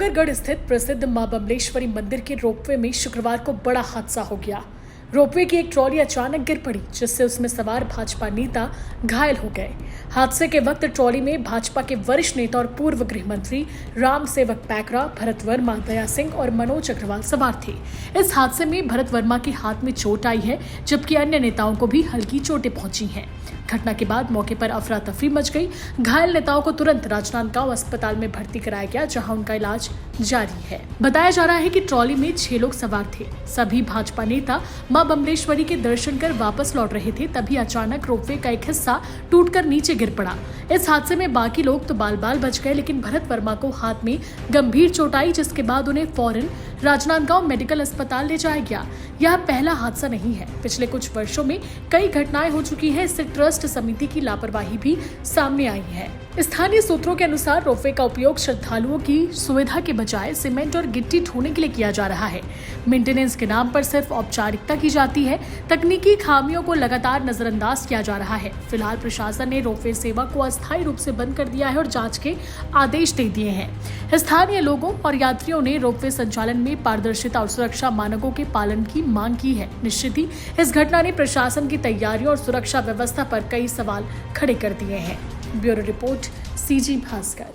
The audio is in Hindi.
डोंगरगढ़ स्थित प्रसिद्ध मां बमलेश्वरी मंदिर के रोपवे में शुक्रवार को बड़ा हादसा हो गया। रोपवे की एक ट्रॉली अचानक गिर पड़ी, जिससे उसमें सवार भाजपा नेता घायल हो गए। हादसे के वक्त ट्रॉली में भाजपा के वरिष्ठ नेता और पूर्व गृह मंत्री राम सेवक पैकरा, भरत वर्मा, दया सिंह और मनोज अग्रवाल सवार थे। इस हादसे में भरत वर्मा के हाथ में चोट आई है, जबकि अन्य नेताओं को भी हल्की चोटें पहुंची हैं। घटना के बाद मौके पर अफरा तफरी मच गई। घायल नेताओं को तुरंत राजनांदगांव अस्पताल में भर्ती कराया गया, जहां उनका इलाज जारी है। बताया जा रहा है कि ट्रॉली में 6 लोग सवार थे। सभी भाजपा नेता मां बमलेश्वरी के दर्शन कर वापस लौट रहे थे, तभी अचानक रोपवे का एक हिस्सा टूटकर नीचे गिर पड़ा। इस हादसे में बाकी लोग तो बाल बाल बच गए, लेकिन भरत वर्मा को हाथ में गंभीर चोट आई, जिसके बाद उन्हें फौरन राजनांदगांव मेडिकल अस्पताल ले जाया गया। यह पहला हादसा नहीं है। पिछले कुछ वर्षों में कई घटनाएं हो चुकी हैं। इससे ट्रस्ट समिति की लापरवाही भी सामने आई है। स्थानीय सूत्रों के अनुसार रोपवे का उपयोग श्रद्धालुओं की सुविधा के बजाय सीमेंट और गिट्टी ढोने के लिए किया जा रहा है। मेंटेनेंस के नाम पर सिर्फ औपचारिकता की जाती है। तकनीकी खामियों को लगातार नजरअंदाज किया जा रहा है। फिलहाल प्रशासन ने रोपवे सेवा को अस्थायी रूप से बंद कर दिया है और जांच के आदेश दे दिए हैं। स्थानीय लोगों और यात्रियों ने रोपवे संचालन में पारदर्शिता और सुरक्षा मानकों के पालन की मांग की है। निश्चित ही इस घटना ने प्रशासन की तैयारियों और सुरक्षा व्यवस्था पर कई सवाल खड़े कर दिए हैं। Bureau report, CG Bhaskar.